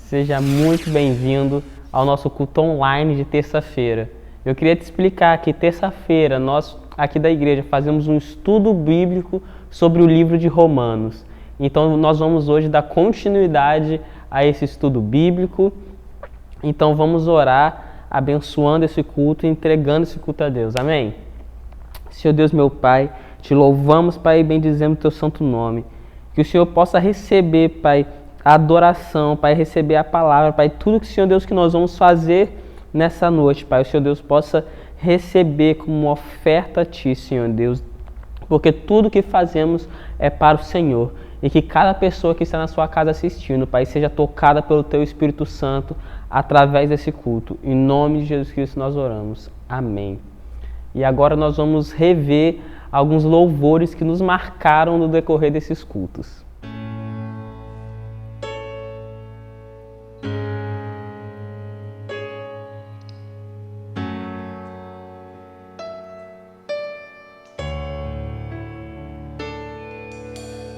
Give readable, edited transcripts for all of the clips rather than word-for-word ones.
Seja muito bem-vindo ao nosso culto online de terça-feira. Eu queria te explicar que terça-feira nós aqui da igreja fazemos um estudo bíblico sobre o livro de Romanos. Então nós vamos hoje dar continuidade a esse estudo bíblico. Então vamos orar abençoando esse culto e entregando esse culto a Deus. Amém? Senhor Deus, meu Pai, te louvamos, Pai, e bendizemos o teu santo nome. Que o Senhor possa receber, Pai, a adoração, Pai, receber a palavra, Pai, tudo que, Senhor Deus, que nós vamos fazer nessa noite, Pai, o Senhor Deus possa receber como uma oferta a Ti, Senhor Deus, porque tudo que fazemos é para o Senhor, e que cada pessoa que está na sua casa assistindo, Pai, seja tocada pelo Teu Espírito Santo através desse culto. Em nome de Jesus Cristo nós oramos. Amém. E agora nós vamos rever alguns louvores que nos marcaram no decorrer desses cultos.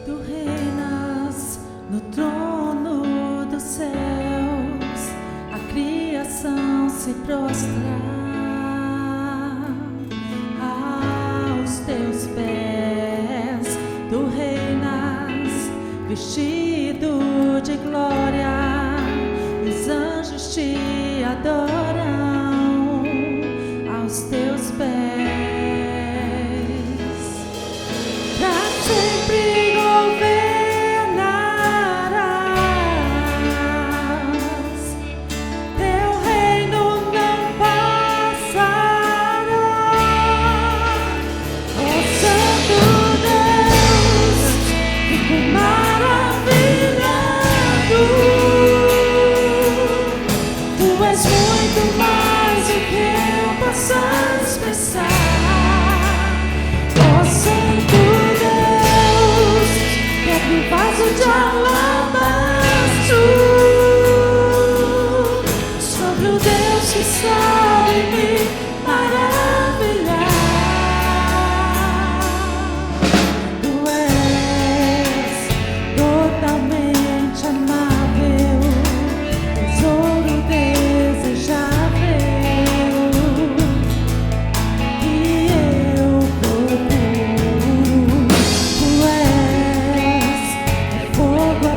Tu reinas no trono dos céus, a criação se prostra aos teus pés. Tu reinas vestido de glória, os anjos te adoram aos teus pés. Pra sempre fogo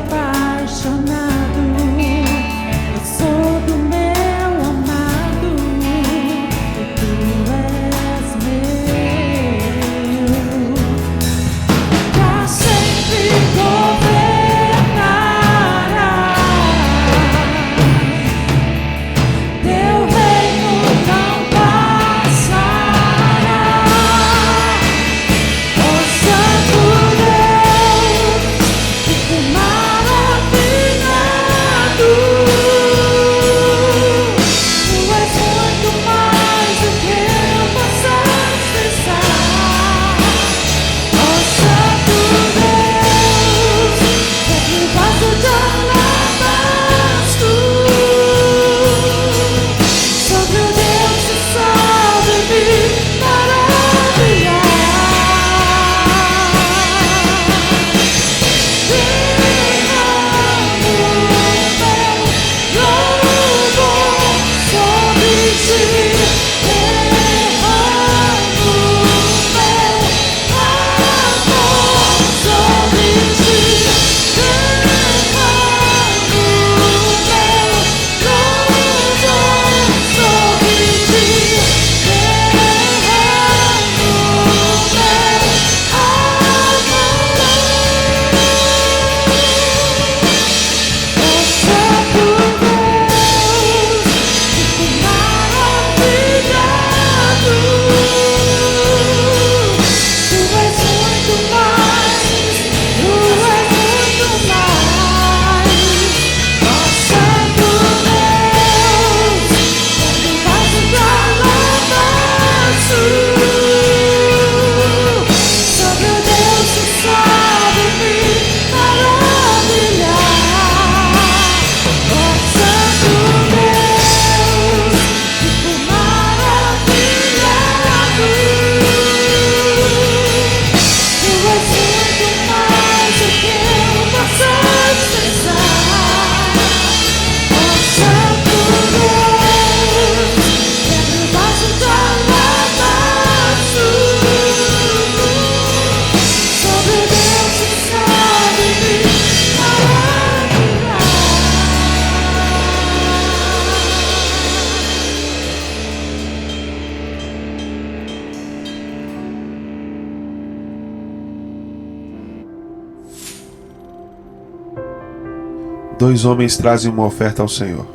Dois homens trazem uma oferta ao Senhor.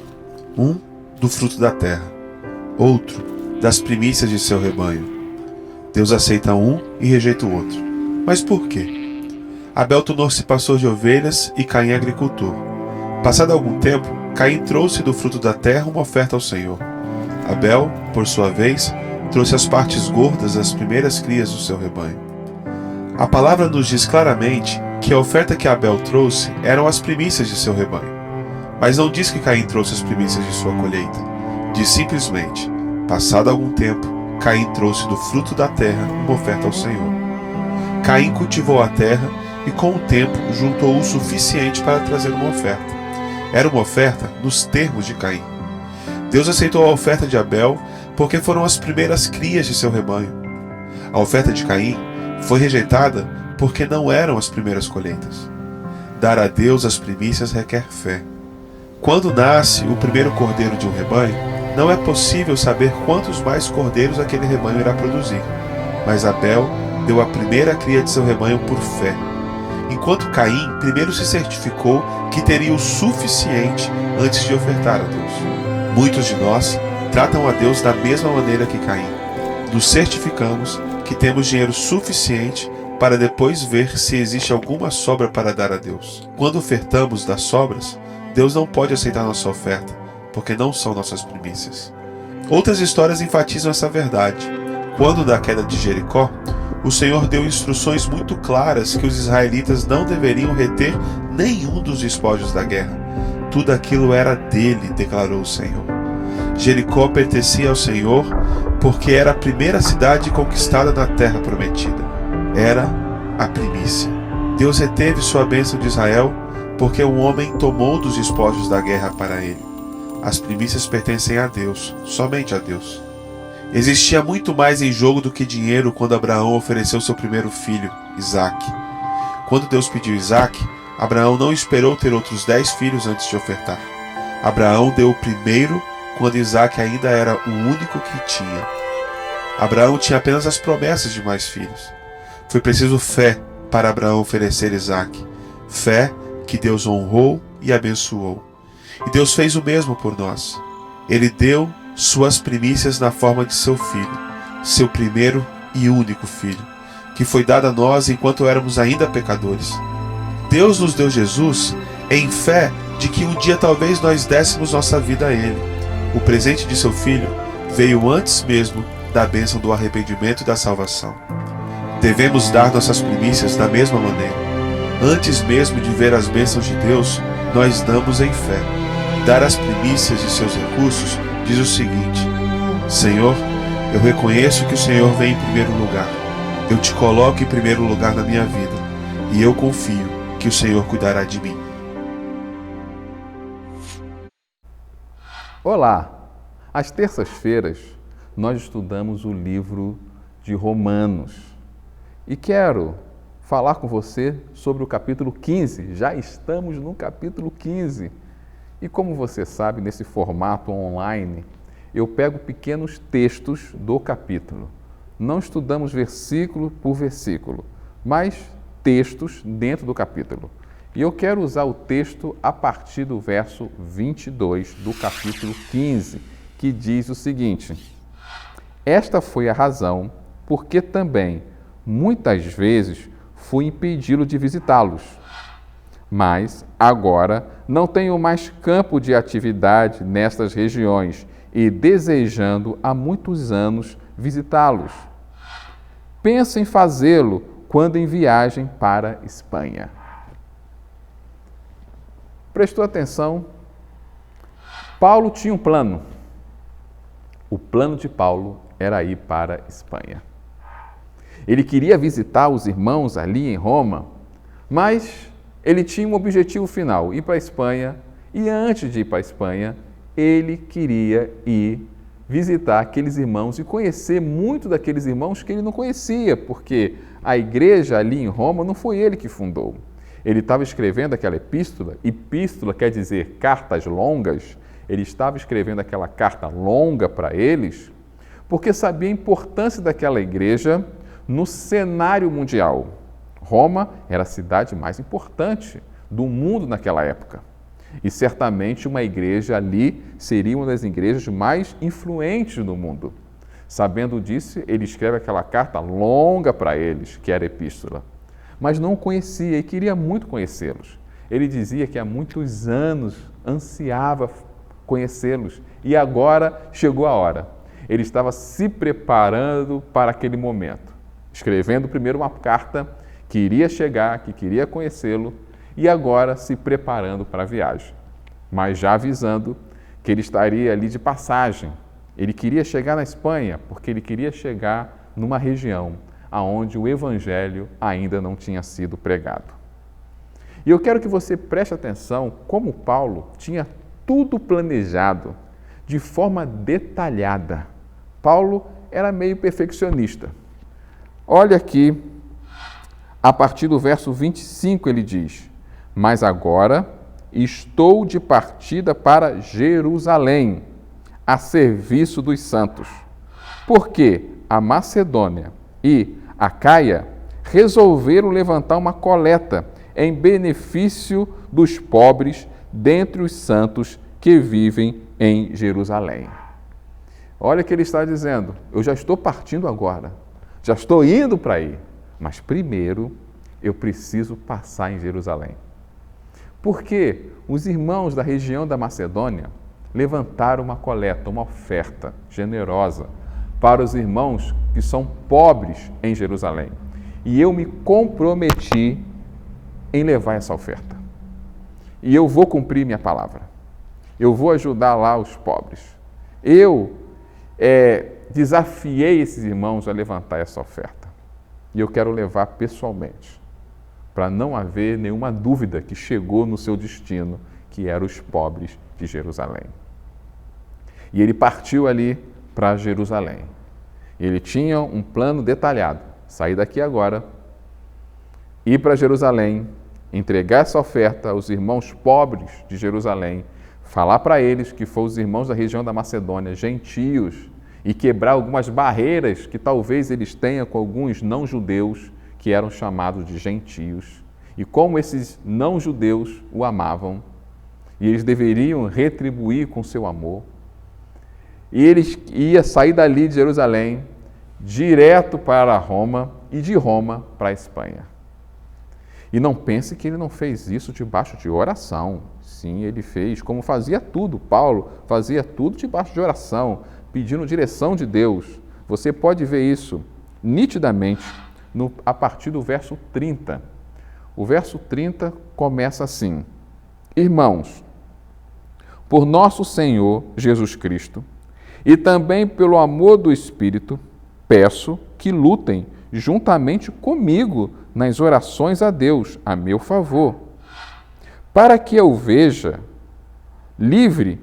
Um do fruto da terra, outro das primícias de seu rebanho. Deus aceita um e rejeita o outro. Mas por quê? Abel tornou-se pastor de ovelhas e Caim agricultor. Passado algum tempo, Caim trouxe do fruto da terra uma oferta ao Senhor. Abel, por sua vez, trouxe as partes gordas das primeiras crias do seu rebanho. A palavra nos diz claramente que a oferta que Abel trouxe eram as primícias de seu rebanho. Mas não diz que Caim trouxe as primícias de sua colheita. Diz simplesmente, passado algum tempo, Caim trouxe do fruto da terra uma oferta ao Senhor. Caim cultivou a terra e com o tempo juntou o suficiente para trazer uma oferta. Era uma oferta nos termos de Caim. Deus aceitou a oferta de Abel porque foram as primeiras crias de seu rebanho. A oferta de Caim foi rejeitada porque não eram as primeiras colheitas. Dar a Deus as primícias requer fé. Quando nasce o primeiro cordeiro de um rebanho, não é possível saber quantos mais cordeiros aquele rebanho irá produzir. Mas Abel deu a primeira cria de seu rebanho por fé, enquanto Caim primeiro se certificou que teria o suficiente antes de ofertar a Deus. Muitos de nós tratam a Deus da mesma maneira que Caim. Nos certificamos que temos dinheiro suficiente para depois ver se existe alguma sobra para dar a Deus. Quando ofertamos das sobras, Deus não pode aceitar nossa oferta, porque não são nossas primícias. Outras histórias enfatizam essa verdade. Quando da queda de Jericó, o Senhor deu instruções muito claras que os israelitas não deveriam reter nenhum dos despojos da guerra. Tudo aquilo era dele, declarou o Senhor. Jericó pertencia ao Senhor porque era a primeira cidade conquistada na terra prometida. Era a primícia. Deus reteve sua bênção de Israel porque um homem tomou dos despojos da guerra para ele. As primícias pertencem a Deus, somente a Deus. Existia muito mais em jogo do que dinheiro quando Abraão ofereceu seu primeiro filho, Isaque. Quando Deus pediu Isaque, Abraão não esperou ter outros 10 filhos antes de ofertar. Abraão deu o primeiro quando Isaque ainda era o único que tinha. Abraão tinha apenas as promessas de mais filhos. Foi preciso fé para Abraão oferecer Isaque. Fé que Deus honrou e abençoou. E Deus fez o mesmo por nós. Ele deu suas primícias na forma de seu filho, seu primeiro e único filho, que foi dado a nós enquanto éramos ainda pecadores. Deus nos deu Jesus em fé de que um dia talvez nós dessemos nossa vida a Ele. O presente de seu filho veio antes mesmo da bênção do arrependimento e da salvação. Devemos dar nossas primícias da mesma maneira. Antes mesmo de ver as bênçãos de Deus, nós damos em fé. Dar as primícias de seus recursos diz o seguinte: Senhor, eu reconheço que o Senhor vem em primeiro lugar. Eu te coloco em primeiro lugar na minha vida e eu confio que o Senhor cuidará de mim. Olá! Às terças-feiras nós estudamos o livro de Romanos e quero falar com você sobre o capítulo 15. Já estamos no capítulo 15. E como você sabe, nesse formato online, eu pego pequenos textos do capítulo. Não estudamos versículo por versículo, mas textos dentro do capítulo. E eu quero usar o texto a partir do verso 22 do capítulo 15, que diz o seguinte: Esta foi a razão porque também, muitas vezes, fui impedi-lo de visitá-los. Mas, agora, não tenho mais campo de atividade nestas regiões e desejando há muitos anos visitá-los. Penso em fazê-lo quando em viagem para Espanha. Prestou atenção? Paulo tinha um plano. O plano de Paulo era ir para Espanha. Ele queria visitar os irmãos ali em Roma, mas ele tinha um objetivo final, ir para a Espanha, e antes de ir para a Espanha, ele queria ir visitar aqueles irmãos e conhecer muito daqueles irmãos que ele não conhecia, porque a igreja ali em Roma não foi ele que fundou. Ele estava escrevendo aquela epístola quer dizer cartas longas, ele estava escrevendo aquela carta longa para eles, porque sabia a importância daquela igreja no cenário mundial. Roma era a cidade mais importante do mundo naquela época. E certamente uma igreja ali seria uma das igrejas mais influentes do mundo. Sabendo disso, ele escreve aquela carta longa para eles, que era a epístola. Mas não conhecia e queria muito conhecê-los. Ele dizia que há muitos anos ansiava conhecê-los e agora chegou a hora. Ele estava se preparando para aquele momento, escrevendo primeiro uma carta que iria chegar, que queria conhecê-lo, e agora se preparando para a viagem, mas já avisando que ele estaria ali de passagem. Ele queria chegar na Espanha, porque ele queria chegar numa região onde o Evangelho ainda não tinha sido pregado. E eu quero que você preste atenção como Paulo tinha tudo planejado de forma detalhada. Paulo era meio perfeccionista. Olha aqui, a partir do verso 25 ele diz: mas agora estou de partida para Jerusalém, a serviço dos santos, porque a Macedônia e a Acaia resolveram levantar uma coleta em benefício dos pobres dentre os santos que vivem em Jerusalém. Olha o que ele está dizendo: eu já estou partindo agora, já estou indo para aí, mas primeiro eu preciso passar em Jerusalém. Porque os irmãos da região da Macedônia levantaram uma coleta, uma oferta generosa para os irmãos que são pobres em Jerusalém. E eu me comprometi em levar essa oferta. E eu vou cumprir minha palavra. Eu vou ajudar lá os pobres. Eu desafiei esses irmãos a levantar essa oferta. E eu quero levar pessoalmente, para não haver nenhuma dúvida que chegou no seu destino, que eram os pobres de Jerusalém. E ele partiu ali para Jerusalém. Ele tinha um plano detalhado: sair daqui agora, ir para Jerusalém, entregar essa oferta aos irmãos pobres de Jerusalém, falar para eles que foram os irmãos da região da Macedônia, gentios, e quebrar algumas barreiras que talvez eles tenham com alguns não-judeus, que eram chamados de gentios, e como esses não-judeus o amavam, e eles deveriam retribuir com seu amor. E eles iam sair dali de Jerusalém, direto para Roma, e de Roma para a Espanha. E não pense que ele não fez isso debaixo de oração. Sim, ele fez, como fazia tudo. Paulo fazia tudo debaixo de oração, pedindo direção de Deus. Você pode ver isso nitidamente a partir do verso 30. O verso 30 começa assim: irmãos, por nosso Senhor Jesus Cristo, e também pelo amor do Espírito, peço que lutem juntamente comigo nas orações a Deus, a meu favor, para que eu veja livre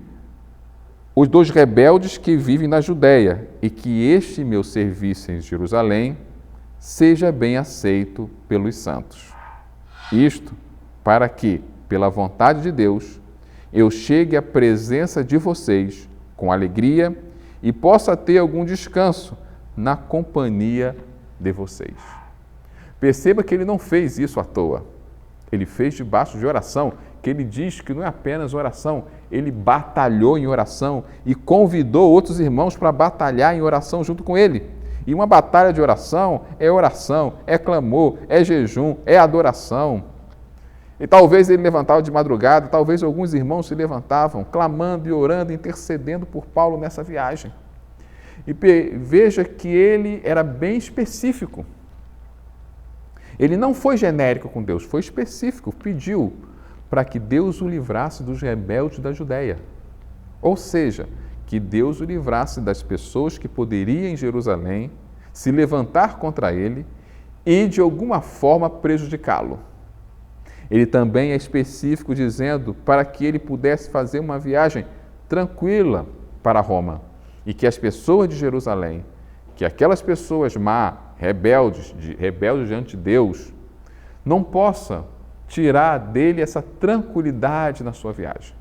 os dos rebeldes que vivem na Judéia, e que este meu serviço em Jerusalém seja bem aceito pelos santos. Isto para que, pela vontade de Deus, eu chegue à presença de vocês com alegria e possa ter algum descanso na companhia de vocês. Perceba que ele não fez isso à toa. Ele fez debaixo de oração, que ele diz que não é apenas oração, ele batalhou em oração e convidou outros irmãos para batalhar em oração junto com ele. E uma batalha de oração, é clamor, é jejum, é adoração. E talvez ele levantava de madrugada, talvez alguns irmãos se levantavam, clamando e orando, intercedendo por Paulo nessa viagem. E veja que ele era bem específico. Ele não foi genérico com Deus, foi específico, pediu para que Deus o livrasse dos rebeldes da Judéia. Ou seja, que Deus o livrasse das pessoas que poderiam em Jerusalém se levantar contra ele e de alguma forma prejudicá-lo. Ele também é específico dizendo para que ele pudesse fazer uma viagem tranquila para Roma e que as pessoas de Jerusalém, que aquelas pessoas rebeldes diante de Deus, não possam tirar dele essa tranquilidade na sua viagem.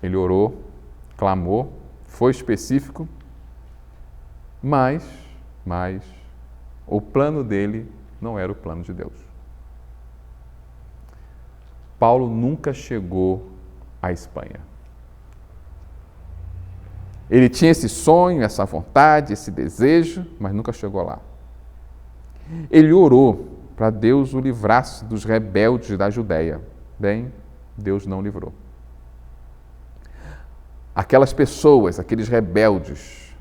Ele orou, clamou, foi específico, mas o plano dele não era o plano de Deus. Paulo nunca chegou à Espanha. Ele tinha esse sonho, essa vontade, esse desejo, mas nunca chegou lá. Ele orou para Deus o livrasse dos rebeldes da Judéia. Bem, Deus não livrou. Aquelas pessoas, aqueles rebeldes,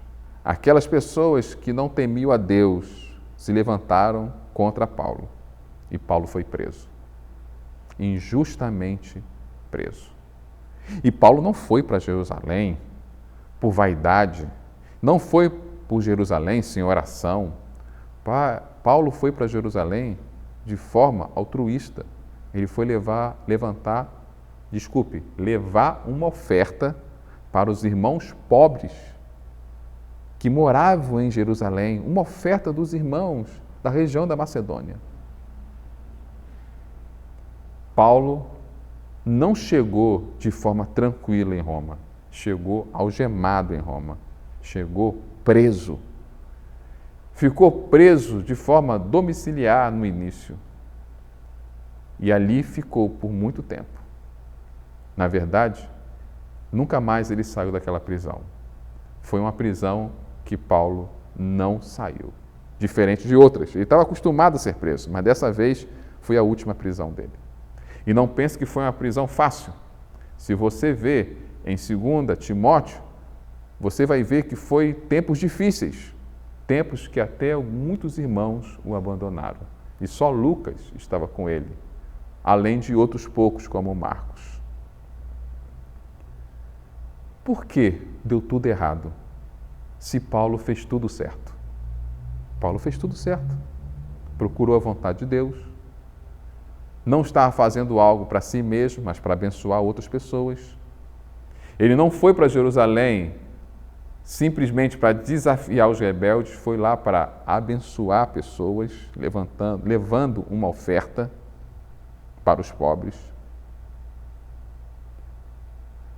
aquelas pessoas que não temiam a Deus, se levantaram contra Paulo. E Paulo foi preso. Injustamente preso. E Paulo não foi para Jerusalém por vaidade, não foi por Jerusalém sem oração. Paulo foi para Jerusalém de forma altruísta. Ele foi levar uma oferta para os irmãos pobres que moravam em Jerusalém, uma oferta dos irmãos da região da Macedônia. Paulo não chegou de forma tranquila em Roma, chegou algemado em Roma, chegou preso. Ficou preso de forma domiciliar no início. E ali ficou por muito tempo. Na verdade, nunca mais ele saiu daquela prisão. Foi uma prisão que Paulo não saiu. Diferente de outras. Ele estava acostumado a ser preso, mas dessa vez foi a última prisão dele. E não pense que foi uma prisão fácil. Se você vê em 2 Timóteo, você vai ver que foi tempos difíceis. Tempos que até muitos irmãos o abandonaram. E só Lucas estava com ele, além de outros poucos, como Marcos. Por que deu tudo errado, se Paulo fez tudo certo? Paulo fez tudo certo. Procurou a vontade de Deus. Não estava fazendo algo para si mesmo, mas para abençoar outras pessoas. Ele não foi para Jerusalém simplesmente para desafiar os rebeldes, foi lá para abençoar pessoas, levando uma oferta para os pobres.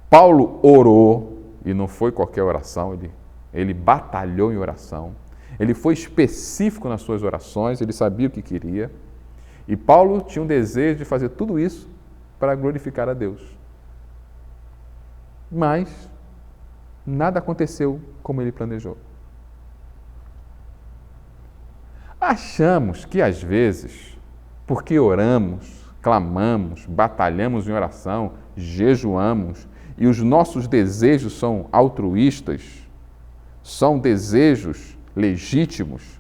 Paulo orou, e não foi qualquer oração, ele batalhou em oração, ele foi específico nas suas orações, ele sabia o que queria, e Paulo tinha um desejo de fazer tudo isso para glorificar a Deus. Mas nada aconteceu como ele planejou. Achamos que às vezes, porque oramos, clamamos, batalhamos em oração, jejuamos, e os nossos desejos são altruístas, são desejos legítimos,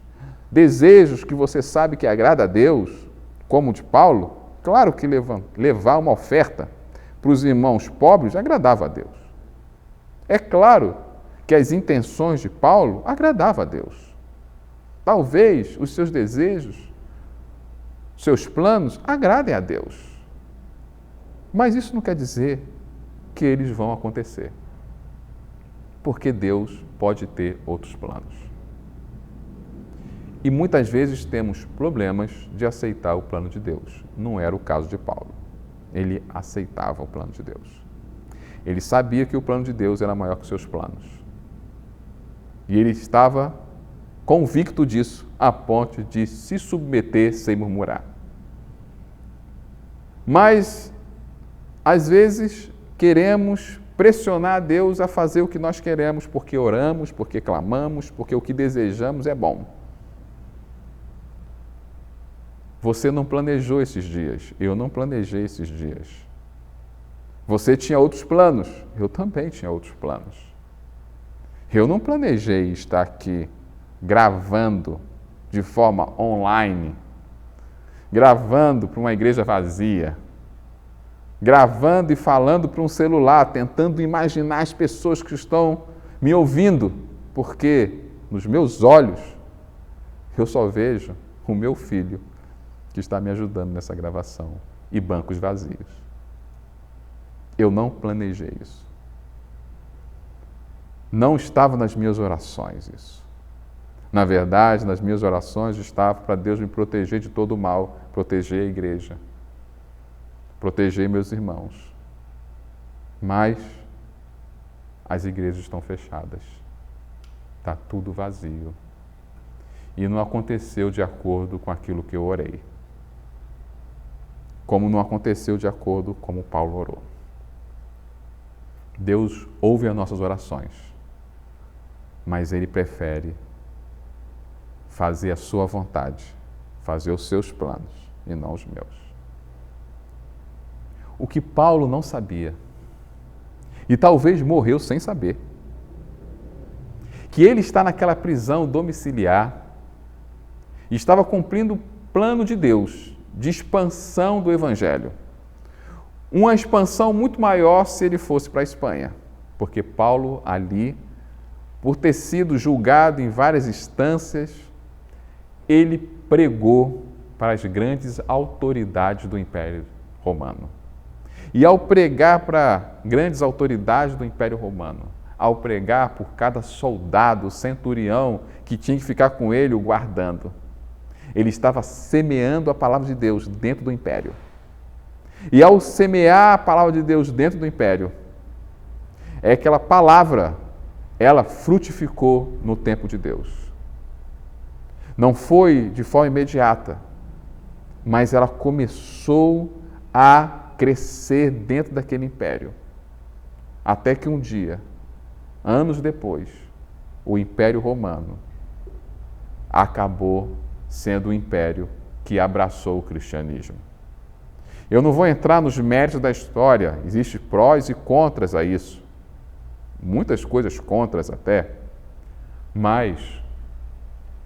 desejos que você sabe que agrada a Deus, como o de Paulo, claro que levar uma oferta para os irmãos pobres agradava a Deus. É claro que as intenções de Paulo agradavam a Deus. Talvez os seus desejos, seus planos agradem a Deus. Mas isso não quer dizer que eles vão acontecer. Porque Deus pode ter outros planos. E muitas vezes temos problemas de aceitar o plano de Deus. Não era o caso de Paulo. Ele aceitava o plano de Deus. Ele sabia que o plano de Deus era maior que os seus planos. E ele estava convicto disso, a ponto de se submeter sem murmurar. Mas, às vezes, queremos pressionar a Deus a fazer o que nós queremos, porque oramos, porque clamamos, porque o que desejamos é bom. Você não planejou esses dias, eu não planejei esses dias. Você tinha outros planos, eu também tinha outros planos. Eu não planejei estar aqui gravando de forma online, gravando para uma igreja vazia, gravando e falando para um celular, tentando imaginar as pessoas que estão me ouvindo, porque nos meus olhos eu só vejo o meu filho que está me ajudando nessa gravação e bancos vazios. Eu não planejei isso. Não estava nas minhas orações isso. Na verdade, nas minhas orações estava para Deus me proteger de todo o mal, proteger a igreja, proteger meus irmãos. Mas as igrejas estão fechadas. Está tudo vazio. E não aconteceu de acordo com aquilo que eu orei. como não aconteceu de acordo como Paulo orou. Deus ouve as nossas orações, mas Ele prefere fazer a sua vontade, fazer os seus planos e não os meus. O que Paulo não sabia, e talvez morreu sem saber, que ele está naquela prisão domiciliar e estava cumprindo o plano de Deus de expansão do Evangelho. Uma expansão muito maior se ele fosse para a Espanha, porque Paulo ali, por ter sido julgado em várias instâncias, ele pregou para as grandes autoridades do Império Romano. E ao pregar para grandes autoridades do Império Romano, ao pregar por cada soldado, centurião que tinha que ficar com ele, o guardando, ele estava semeando a palavra de Deus dentro do império. E ao semear a palavra de Deus dentro do império, aquela palavra, ela frutificou no tempo de Deus. Não foi de forma imediata, mas ela começou a crescer dentro daquele império. Até que um dia, anos depois, o Império Romano acabou sendo o império que abraçou o cristianismo. Eu não vou entrar nos méritos da história, existem prós e contras a isso, muitas coisas contras até, mas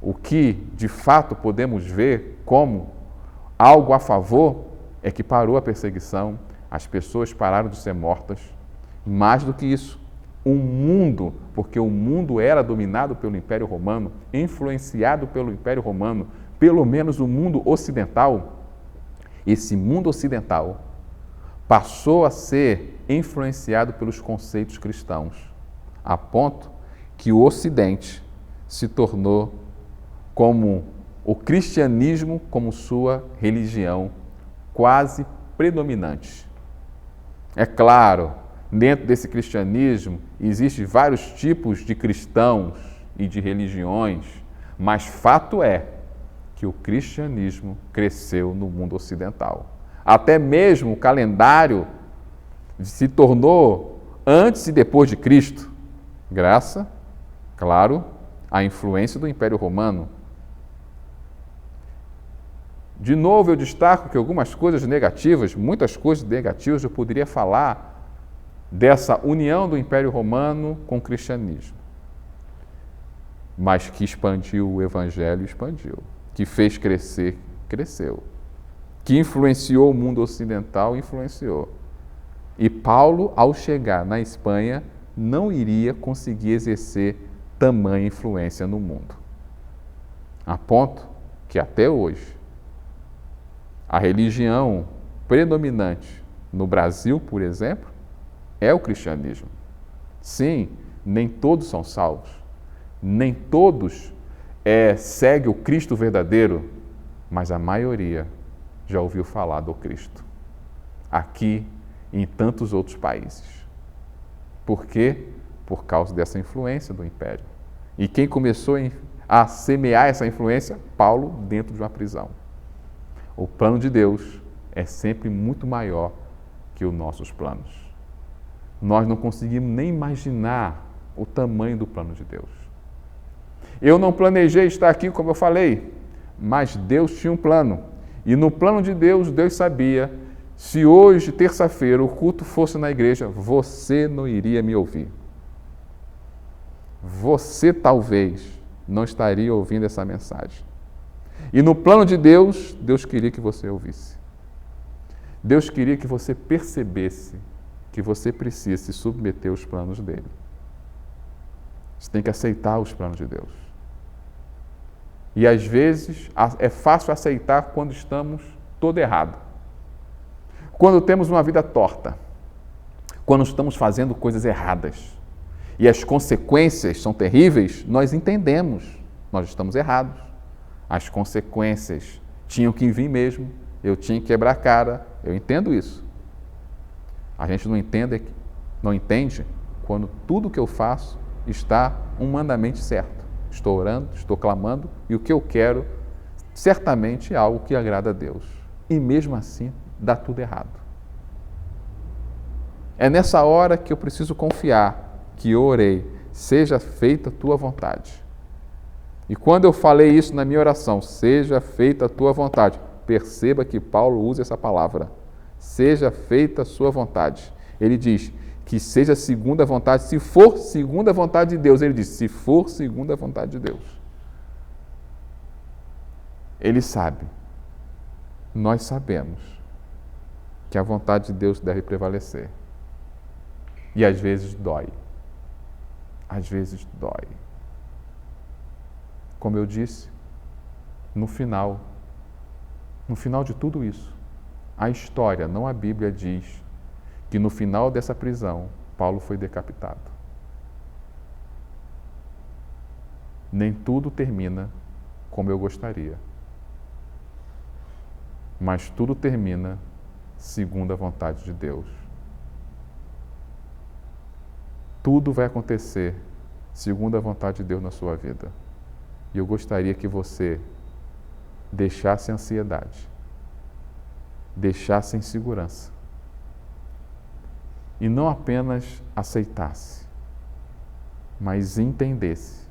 o que de fato podemos ver como algo a favor é que parou a perseguição, as pessoas pararam de ser mortas, mais do que isso, o mundo, porque o mundo era dominado pelo Império Romano, influenciado pelo Império Romano, pelo menos o mundo ocidental, esse mundo ocidental passou a ser influenciado pelos conceitos cristãos, a ponto que o Ocidente se tornou como o cristianismo como sua religião quase predominante. É claro, dentro desse cristianismo existem vários tipos de cristãos e de religiões, mas fato é que o cristianismo cresceu no mundo ocidental. Até mesmo o calendário se tornou antes e depois de Cristo, graças, claro, à influência do Império Romano. De novo, eu destaco que algumas coisas negativas, muitas coisas negativas, eu poderia falar dessa união do Império Romano com o cristianismo, mas que expandiu o Evangelho, expandiu, que fez crescer, cresceu, que influenciou o mundo ocidental, influenciou. E Paulo, ao chegar na Espanha, não iria conseguir exercer tamanha influência no mundo, a ponto que até hoje a religião predominante no Brasil, por exemplo, é o cristianismo. Sim, nem todos são salvos, nem todos seguem o Cristo verdadeiro, mas a maioria já ouviu falar do Cristo, aqui e em tantos outros países. Por quê? Por causa dessa influência do Império. E quem começou a semear essa influência? Paulo, dentro de uma prisão. O plano de Deus é sempre muito maior que os nossos planos. Nós não conseguimos nem imaginar o tamanho do plano de Deus. Eu não planejei estar aqui, como eu falei, mas Deus tinha um plano. E no plano de Deus, Deus sabia, se hoje, terça-feira, o culto fosse na igreja, você não iria me ouvir. Você talvez não estaria ouvindo essa mensagem. E no plano de Deus, Deus queria que você ouvisse. Deus queria que você percebesse que você precisa se submeter aos planos dele. Você tem que aceitar os planos de Deus. E às vezes é fácil aceitar quando estamos todo errado. Quando temos uma vida torta. Quando estamos fazendo coisas erradas. E as consequências são terríveis, nós entendemos. Nós estamos errados. As consequências tinham que vir mesmo. Eu tinha que quebrar a cara. Eu entendo isso. A gente não entende quando tudo que eu faço está humanamente certo. Estou orando, estou clamando e o que eu quero certamente é algo que agrada a Deus. E mesmo assim dá tudo errado. É nessa hora que eu preciso confiar, que eu orei, seja feita a tua vontade. E quando eu falei isso na minha oração, seja feita a tua vontade, perceba que Paulo usa essa palavra, seja feita a sua vontade. Ele diz que seja segundo a vontade, se for segundo a vontade de Deus, ele diz, se for segundo a vontade de Deus. Ele sabe, nós sabemos que a vontade de Deus deve prevalecer. E às vezes dói. Às vezes dói. Como eu disse, no final de tudo isso, a história, não a Bíblia, diz que no final dessa prisão, Paulo foi decapitado. Nem tudo termina como eu gostaria, mas tudo termina segundo a vontade de Deus. Tudo vai acontecer segundo a vontade de Deus na sua vida. E eu gostaria que você deixasse a ansiedade, deixasse a insegurança e não apenas aceitasse, mas entendesse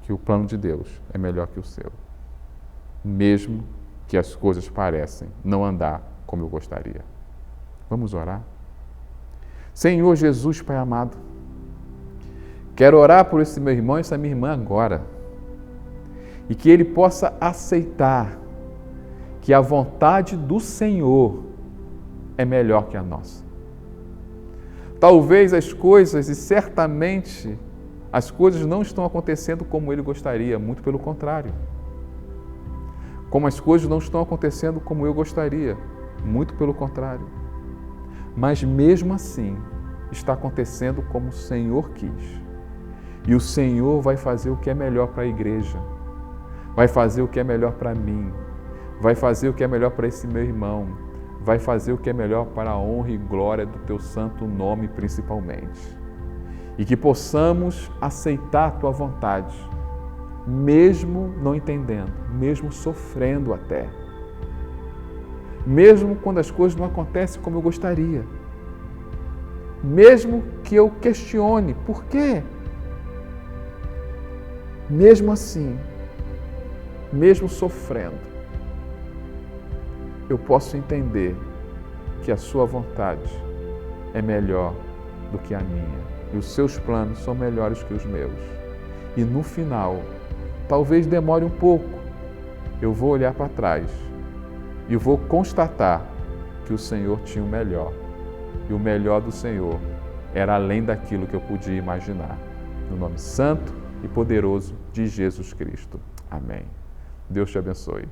que o plano de Deus é melhor que o seu, mesmo que as coisas parecem não andar como eu gostaria. Vamos orar? Senhor Jesus, Pai amado, quero orar por esse meu irmão e essa minha irmã agora, e que ele possa aceitar que a vontade do Senhor é melhor que a nossa. Talvez as coisas, e certamente as coisas não estão acontecendo como ele gostaria, muito pelo contrário. Como as coisas não estão acontecendo como eu gostaria, muito pelo contrário. Mas mesmo assim, está acontecendo como o Senhor quis. E o Senhor vai fazer o que é melhor para a igreja, vai fazer o que é melhor para mim, vai fazer o que é melhor para esse meu irmão, vai fazer o que é melhor para a honra e glória do Teu santo nome principalmente. E que possamos aceitar a Tua vontade, mesmo não entendendo, mesmo sofrendo até, mesmo quando as coisas não acontecem como eu gostaria, mesmo que eu questione por quê. Mesmo assim, mesmo sofrendo, eu posso entender que a sua vontade é melhor do que a minha e os seus planos são melhores que os meus. E no final, talvez demore um pouco, eu vou olhar para trás e vou constatar que o Senhor tinha o melhor. E o melhor do Senhor era além daquilo que eu podia imaginar. No nome santo e poderoso de Jesus Cristo. Amém. Deus te abençoe.